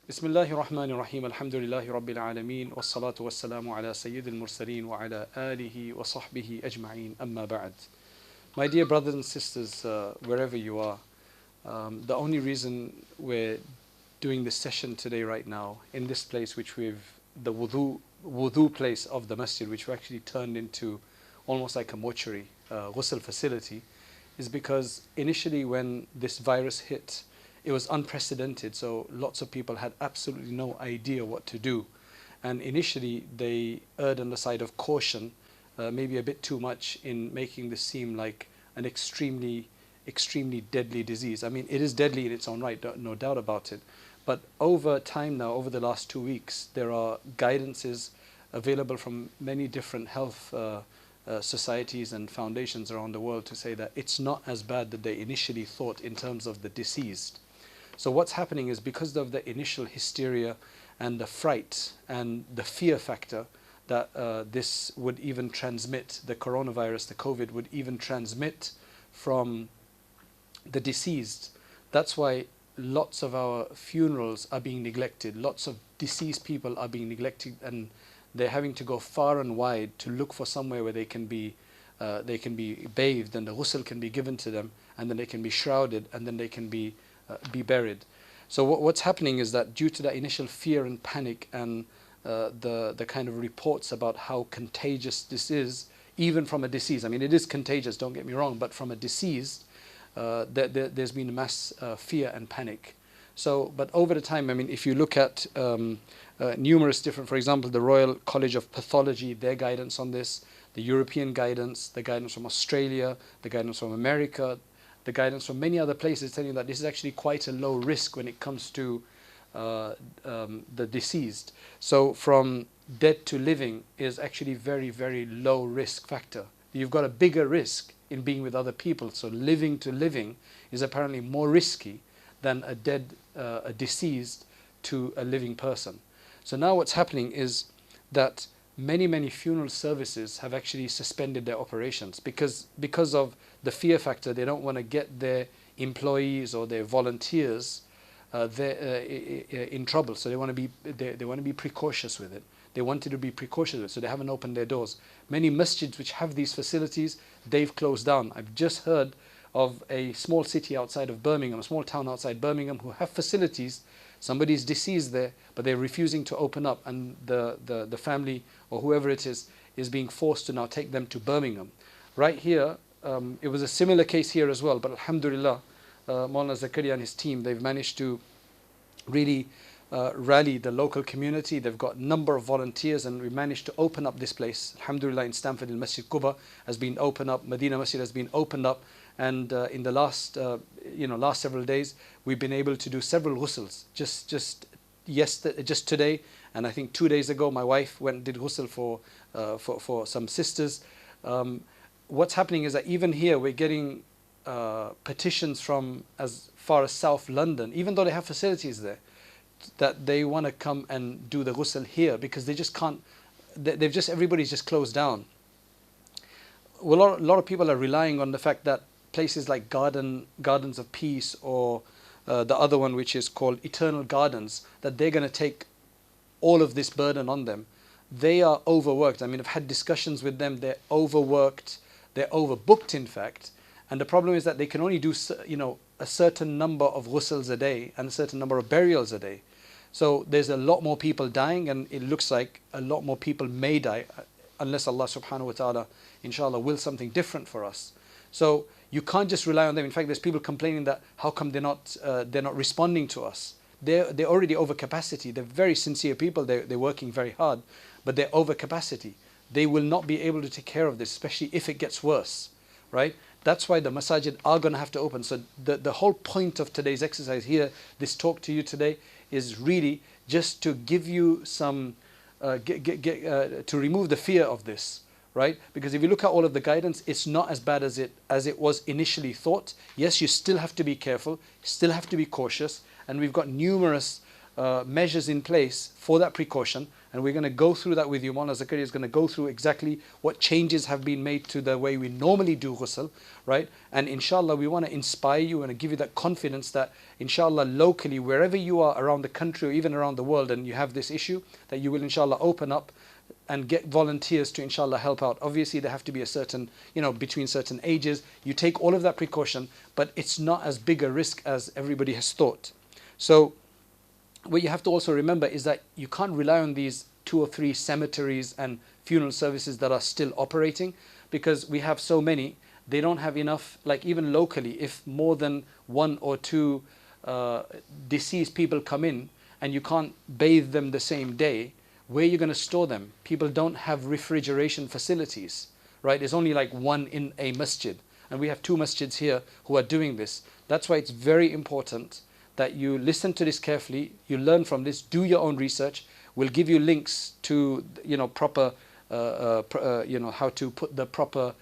Bismillahir-Rahmanir-Rahim. Alhamdulillahi Rabbil Alameen. Wassalatu wassalamu ala Sayyidil Mursaleen wa ala alihi wa sahbihi ajma'een. Amma ba'd. My dear brothers and sisters, wherever you are, the only reason we're doing this session today right now in this place, which the wudu place of the masjid, which we actually turned into almost like a mortuary, ghusl facility, is because initially when this virus hit, it was unprecedented, so lots of people had absolutely no idea what to do. And initially they erred on the side of caution, maybe a bit too much, in making this seem like an extremely deadly disease. I mean, it is deadly in its own right, no doubt about it. But over time now, over the last 2 weeks, there are guidances available from many different health societies and foundations around the world to say that it's not as bad that they initially thought in terms of the deceased. So what's happening is, because of the initial hysteria and the fright and the fear factor that this would even transmit, the coronavirus, the COVID, would even transmit from the deceased. That's why lots of our funerals are being neglected. Lots of deceased people are being neglected, and they're having to go far and wide to look for somewhere where they can be bathed, and the ghusl can be given to them, and then they can be shrouded, and then they can be buried. So what's happening is that due to that initial fear and panic and the kind of reports about how contagious this is, even from a deceased, I mean, it is contagious, don't get me wrong, but from a deceased, there's been mass fear and panic. So, but over the time, I mean, if you look at numerous different, for example, the Royal College of Pathology, their guidance on this, the European guidance, the guidance from Australia, the guidance from America, the guidance from many other places, telling you that this is actually quite a low risk when it comes to the deceased. So from dead to living is actually very, very low risk factor. You've got a bigger risk in being with other people. So living to living is apparently more risky than a deceased to a living person. So now what's happening is that many funeral services have actually suspended their operations because of the fear factor. They don't want to get their employees or their volunteers in trouble. So they want to be precautious with it. They wanted to be precautious with it, so they haven't opened their doors. Many masjids which have these facilities, they've closed down. I've just heard of a small city outside of Birmingham, a small town outside Birmingham, who have facilities. Somebody's deceased there, but they're refusing to open up, and the family or whoever it is being forced to now take them to Birmingham. Right here, it was a similar case here as well, but alhamdulillah, Maulana Zakaria and his team, they've managed to really rally the local community. They've got a number of volunteers, and we managed to open up this place. Alhamdulillah, in Stamford, in Masjid Quba has been opened up, Medina Masjid has been opened up, and in the last several days, we've been able to do several ghusls. Just today, and I think 2 days ago, my wife went and did ghusl for some sisters. What's happening is that even here, we're getting petitions from as far as South London, even though they have facilities there, that they want to come and do the ghusl here because they just can't. Everybody's just closed down. Well, a lot of people are relying on the fact that places like Gardens of Peace, or the other one which is called Eternal Gardens, that they're going to take all of this burden on them. They are overworked. I mean, I've had discussions with them. They're overworked. They're overbooked, in fact. And the problem is that they can only do, a certain number of ghusls a day and a certain number of burials a day. So there's a lot more people dying, and it looks like a lot more people may die unless Allah subhanahu wa ta'ala, inshallah, wills something different for us. So you can't just rely on them. In fact, there's people complaining that how come they're not responding to us. They're already over capacity. They're very sincere people. They're working very hard, but they're over capacity. They will not be able to take care of this, especially if it gets worse, right? That's why the masajid are going to have to open. So the whole point of today's exercise here, this talk to you today, is really just to give you some, to remove the fear of this, right? Because if you look at all of the guidance, it's not as bad as it was initially thought. Yes, you still have to be careful, still have to be cautious, and we've got numerous measures in place for that precaution. And we're going to go through that with you. Maulana Zakaria is going to go through exactly what changes have been made to the way we normally do ghusl, right? And inshallah, we want to inspire you and give you that confidence that inshallah, locally, wherever you are around the country or even around the world, and you have this issue, that you will inshallah open up and get volunteers to inshallah help out. Obviously, there have to be a certain, between certain ages. You take all of that precaution, but it's not as big a risk as everybody has thought. So what you have to also remember is that you can't rely on these 2 or 3 cemeteries and funeral services that are still operating, because we have so many. They don't have enough, like even locally, if more than 1 or 2 deceased people come in and you can't bathe them the same day, where are you going to store them? People don't have refrigeration facilities, right? There's only like 1 in a masjid, and we have 2 masjids here who are doing this. That's why it's very important that you listen to this carefully, you learn from this, do your own research. We'll give you links to proper how to put the proper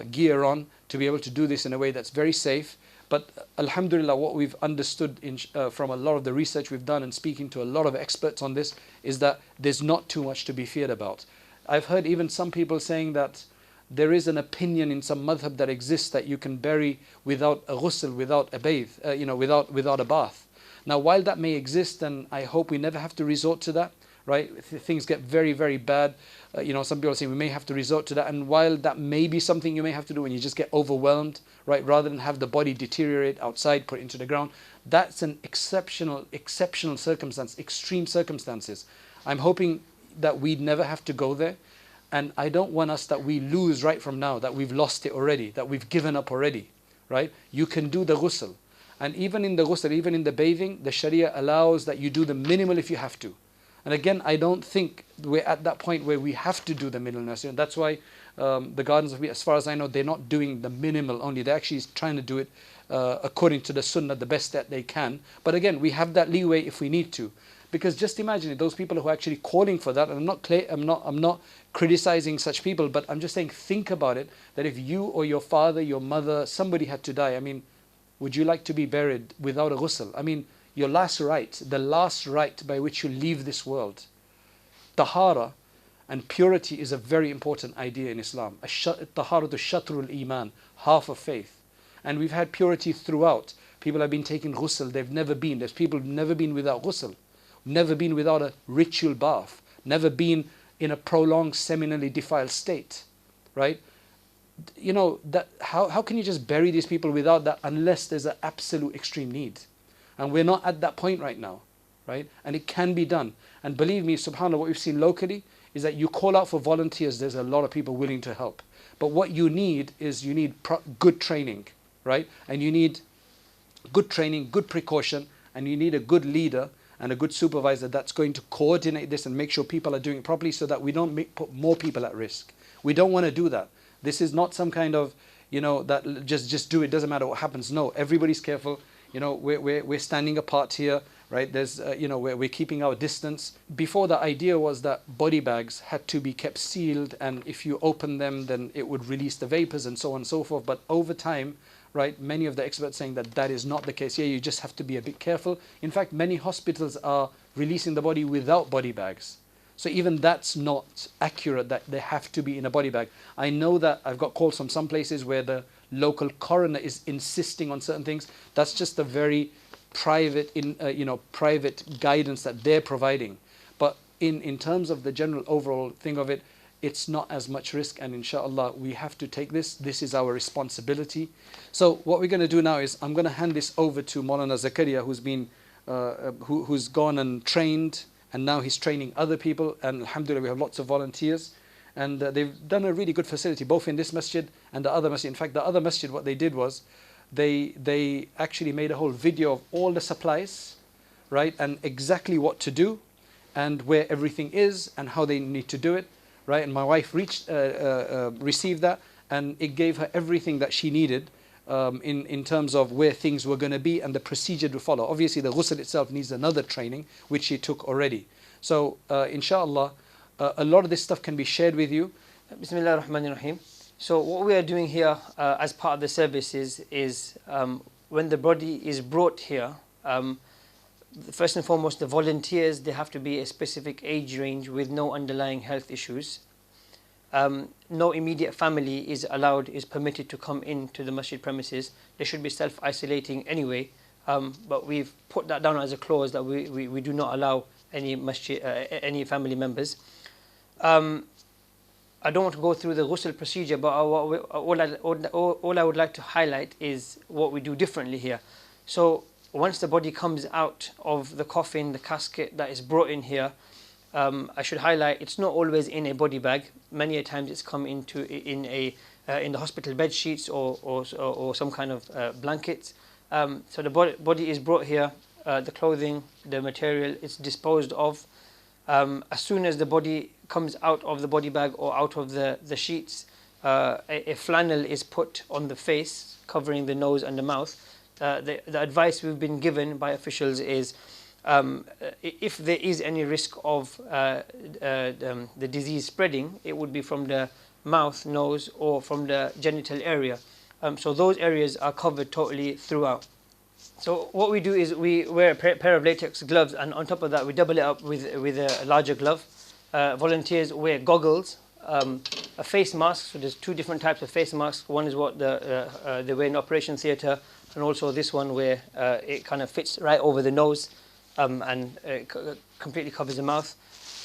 gear on to be able to do this in a way that's very safe. But alhamdulillah, what we've understood from a lot of the research we've done and speaking to a lot of experts on this is that there's not too much to be feared about. I've heard even some people saying that there is an opinion in some madhab that exists that you can bury without a ghusl, without a bathe, without a bath. Now, while that may exist, and I hope we never have to resort to that, right? Things get very, very bad. Some people say we may have to resort to that. And while that may be something you may have to do when you just get overwhelmed, right? Rather than have the body deteriorate outside, put into the ground, that's an exceptional circumstance, extreme circumstances. I'm hoping that we'd never have to go there. And I don't want us that we lose right from now, that we've lost it already, that we've given up already, right? You can do the ghusl. And even in the ghusl, even in the bathing, the Sharia allows that you do the minimal if you have to. And again, I don't think we're at that point where we have to do the minimal. And that's why the Gardens of Peace, as far as I know, they're not doing the minimal only. They're actually trying to do it according to the sunnah, the best that they can. But again, we have that leeway if we need to. Because just imagine it, those people who are actually calling for that, and I'm not criticizing such people, but I'm just saying, think about it, that if you or your father, your mother, somebody had to die, I mean, would you like to be buried without a ghusl? I mean, your last right, the last right by which you leave this world. Tahara and purity is a very important idea in Islam. Taharatu shatrul iman, half of faith. And we've had purity throughout. People have been taking ghusl, they've never been. There's people who've never been without ghusl. Never been without a ritual bath, never been in a prolonged seminally defiled state, right? How can you just bury these people without that unless there's an absolute extreme need? And we're not at that point right now, right? And it can be done. And believe me, subhanAllah, what we've seen locally is that you call out for volunteers, there's a lot of people willing to help. But what you need is good training, right? And you need good training, good precaution, and you need a good leader and a good supervisor that's going to coordinate this and make sure people are doing it properly so that we don't put more people at risk. We don't want to do that. This is not some kind of, that just do it, doesn't matter what happens. No, everybody's careful. We're standing apart here, right? There's, we're keeping our distance. Before, the idea was that body bags had to be kept sealed, and if you open them, then it would release the vapors and so on and so forth. But over time, right, many of the experts saying that is not the case. Yeah, you just have to be a bit careful. In fact, many hospitals are releasing the body without body bags. So even that's not accurate, that they have to be in a body bag. I know that I've got calls from some places where the local coroner is insisting on certain things. That's just a very private guidance that they're providing. But in terms of the general overall thing of it, it's not as much risk, and inshallah we have to take this. This is our responsibility. So what we're going to do now is I'm going to hand this over to Maulana Zakaria, who's gone and trained, and now he's training other people, and alhamdulillah we have lots of volunteers, and they've done a really good facility both in this masjid and the other masjid. In fact, the other masjid, what they did was they actually made a whole video of all the supplies, right, and exactly what to do and where everything is and how they need to do it. Right, and my wife received that, and it gave her everything that she needed in terms of where things were going to be and the procedure to follow. Obviously, the ghusl itself needs another training, which she took already. So, inshallah, a lot of this stuff can be shared with you. Bismillah ar-Rahman ar-Rahim. So, what we are doing here as part of the service is when the body is brought here, First and foremost, the volunteers, they have to be a specific age range with no underlying health issues. No immediate family is permitted to come into the masjid premises. They should be self-isolating anyway, but we've put that down as a clause that we do not allow any masjid, any family members. I don't want to go through the ghusl procedure, but all I would like to highlight is what we do differently here. So once the body comes out of the coffin, the casket that is brought in here, I should highlight it's not always in a body bag. Many a times it's come in the hospital bed sheets or some kind of blankets. So the body is brought here, the clothing, the material, it's disposed of. As soon as the body comes out of the body bag or out of the sheets, a flannel is put on the face, covering the nose and the mouth. The advice we've been given by officials is if there is any risk of the disease spreading, it would be from the mouth, nose, or from the genital area. So those areas are covered totally throughout. So what we do is we wear a pair of latex gloves, and on top of that we double it up with a larger glove. Volunteers wear goggles, a face mask. So there's two different types of face masks. One is what they wear in operation theatre, and also this one where it kind of fits right over the nose and completely covers the mouth.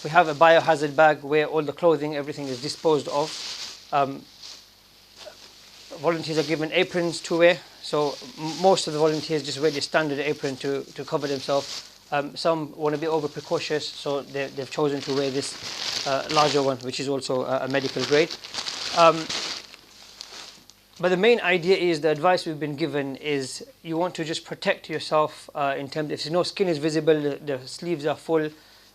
We have a biohazard bag where all the clothing, everything is disposed of. Volunteers are given aprons to wear. So most of the volunteers just wear the standard apron to cover themselves. Some want to be over precautious, so they've chosen to wear this larger one, which is also a medical grade. But the main idea is, the advice we've been given is you want to just protect yourself in terms, if no skin is visible, the sleeves are full,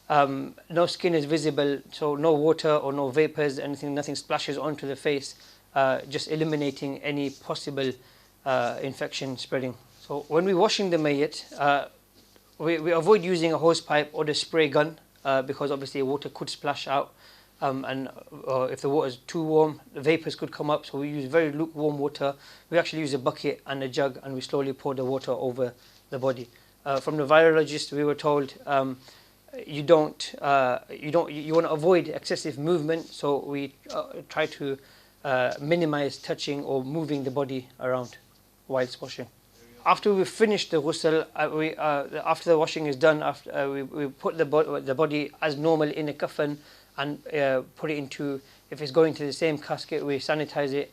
no skin is visible, so no water or no vapors, nothing splashes onto the face, just eliminating any possible infection spreading. So when we're washing the mayyit, we avoid using a hose pipe or the spray gun because obviously water could splash out, and if the water is too warm, the vapors could come up. So we use very lukewarm water. We actually use a bucket and a jug, and we slowly pour the water over the body. From the virologist, we were told you want to avoid excessive movement, so we try to minimize touching or moving the body around whilst washing. After we finish the ghusl, after the washing is done, we put the body as normal in a coffin and put it into, if it's going to the same casket, we sanitize it,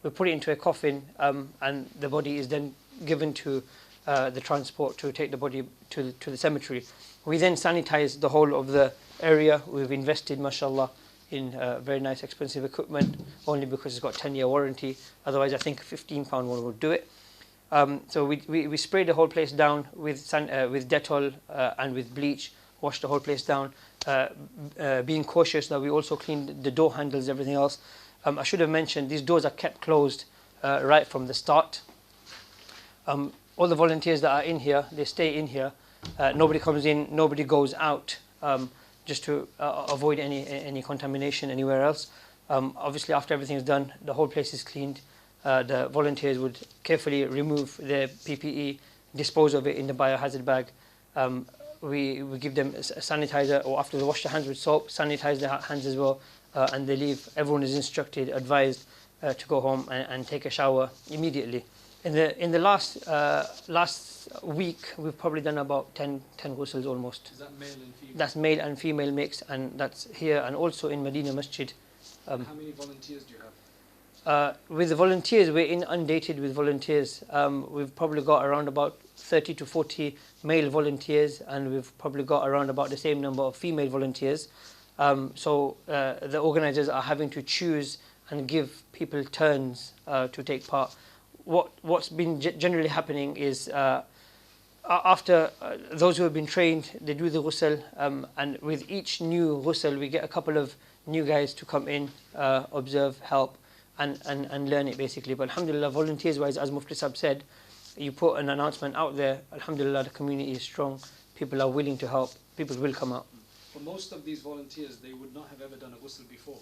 we put it into a coffin, and the body is then given to the transport to take the body to the cemetery. We then sanitize the whole of the area. We've invested, mashallah, in very nice expensive equipment, only because it's got 10-year warranty. Otherwise I think a £15 one would do it. So we spray the whole place down with Dettol and with bleach, wash the whole place down, being cautious that we also clean the door handles, everything else. I should have mentioned, these doors are kept closed right from the start. All the volunteers that are in here, they stay in here. Nobody comes in, nobody goes out, just to avoid any contamination anywhere else. Obviously after everything is done, the whole place is cleaned. The volunteers would carefully remove their PPE, dispose of it in the biohazard bag. We give them a sanitizer, or after they wash their hands with soap, sanitize their hands as well, and they leave. Everyone is instructed, advised to go home and take a shower immediately. In the last week, we've probably done about 10 ghusls almost. Is that male and female? That's male and female mix, and that's here and also in Medina Masjid. How many volunteers do you have? With the volunteers, we're inundated with volunteers. We've probably got around about 30 to 40 male volunteers, and we've probably got around about the same number of female volunteers. So the organizers are having to choose and give people turns to take part. What's been generally happening is after those who have been trained, they do the ghusl, and with each new ghusl, we get a couple of new guys to come in, observe, help, and learn it basically. But alhamdulillah, volunteers wise, as Mufti Sahib said, you put an announcement out there, alhamdulillah, the community is strong, people are willing to help, people will come out. For most of these volunteers, they would not have ever done a ghusl before.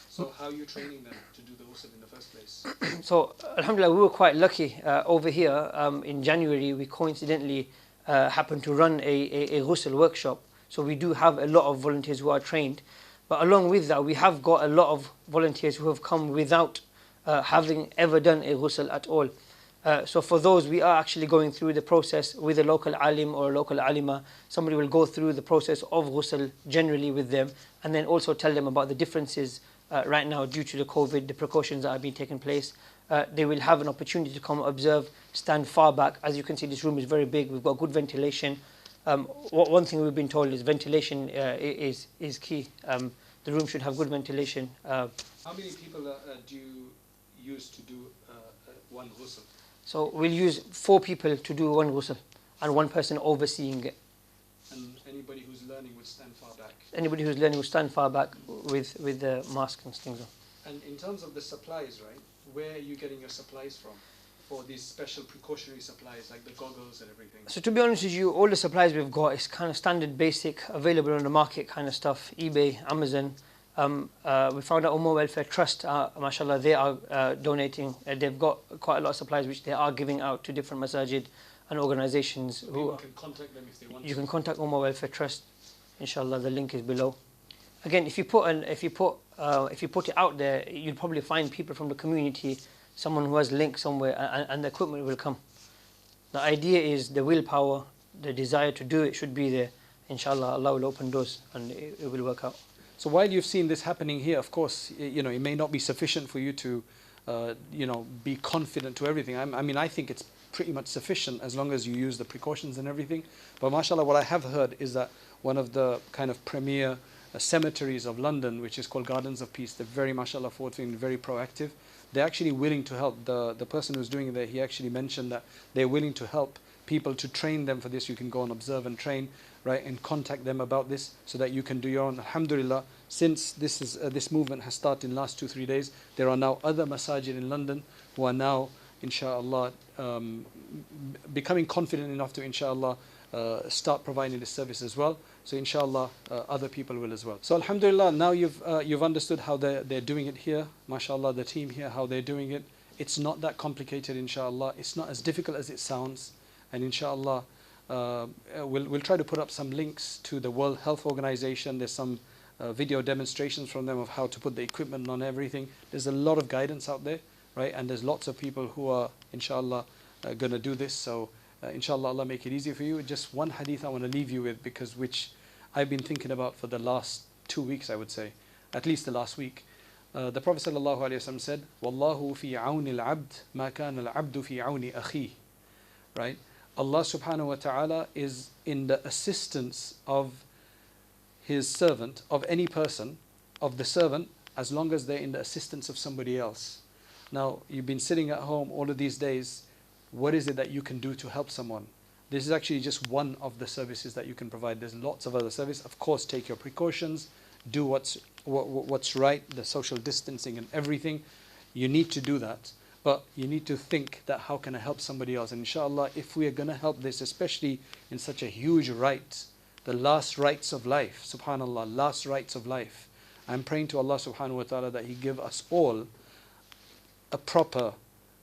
So how are you training them to do the ghusl in the first place? So alhamdulillah, we were quite lucky over here. In January, we coincidentally happen to run a ghusl workshop. So we do have a lot of volunteers who are trained. But along with that, we have got a lot of volunteers who have come without having ever done a ghusl at all. So for those, we are actually going through the process with a local alim or a local alima. Somebody will go through the process of ghusl generally with them, and then also tell them about the differences right now due to the COVID, the precautions that are being taken place. They will have an opportunity to come observe, stand far back. As you can see, this room is very big. We've got good ventilation. One thing we've been told is ventilation is key. The room should have good ventilation. How many people do you use to do one ghusl? So we'll use 4 people to do one ghusl and 1 person overseeing it. And anybody who's learning would stand far back? Anybody who's learning will stand far back with the mask and things on. And in terms of the supplies, right, where are you getting your supplies from for these special precautionary supplies like the goggles and everything? So to be honest with you, all the supplies we've got is kind of standard, basic, available on the market kind of stuff, eBay, Amazon. We found out Ummah Welfare Trust, mashallah, they are donating. They've got quite a lot of supplies which they are giving out to different masajid and organizations. So people can contact them if they want. You can contact Ummah Welfare Trust. Inshallah, the link is below. Again, if you put it out there, you'll probably find people from the community, someone who has links somewhere, and the equipment will come. The idea is the willpower, the desire to do it should be there. Inshallah, Allah will open doors and it will work out. So while you've seen this happening here, of course, it may not be sufficient for you to, be confident to everything. I think it's pretty much sufficient as long as you use the precautions and everything. But mashallah, what I have heard is that one of the kind of premier cemeteries of London, which is called Gardens of Peace, they're very, mashallah, forthcoming, very proactive. They're actually willing to help. The person who's doing it there, he actually mentioned that they're willing to help people to train them for this. You can go and observe and train, right, and contact them about this so that you can do your own. Alhamdulillah, since this movement has started in the last 2-3 days, there are now other masajid in London who are now, inshallah, becoming confident enough to, inshallah, start providing this service as well. So inshallah, other people will as well. So alhamdulillah, now you've understood how they're doing it here. MashaAllah, the team here, how they're doing it. It's not that complicated, inshallah. It's not as difficult as it sounds. And inshallah, we'll try to put up some links to the World Health Organization. There's some video demonstrations from them of how to put the equipment on everything. There's a lot of guidance out there, right? And there's lots of people who are, inshallah, going to do this. So inshallah, Allah make it easy for you. Just one hadith I want to leave you with, which I've been thinking about for the last 2 weeks, I would say, at least the last week. The Prophet ﷺ said, "Wallahu fi auni al-abd ma kana al-abdu fi auni akhi." Right? Allah subhanahu wa ta'ala is in the assistance of his servant, of any person, of the servant, as long as they're in the assistance of somebody else. Now, you've been sitting at home all of these days. What is it that you can do to help someone? This is actually just one of the services that you can provide. There's lots of other services. Of course, take your precautions, do what's right, the social distancing and everything. You need to do that. But you need to think that how can I help somebody else? And inshallah, if we are going to help this, especially in such a huge right, the last rights of life, subhanallah, last rights of life. I'm praying to Allah subhanahu wa ta'ala that He give us all a proper,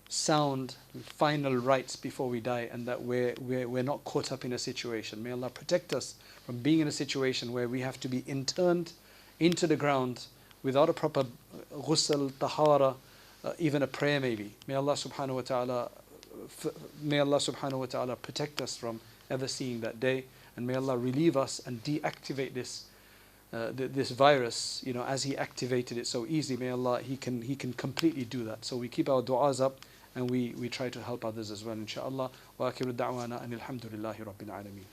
sound, final rights before we die, and that we're not caught up in a situation. May Allah protect us from being in a situation where we have to be interned into the ground without a proper ghusl, tahara, even a prayer maybe. May Allah subhanahu wa ta'ala protect us from ever seeing that day, and may Allah relieve us and deactivate this virus, as He activated it so easily. May Allah, He can completely do that. So we keep our du'as up and we try to help others as well, inshaAllah. Wa akhiru da'wana anil hamdulillahi rabbil alameen.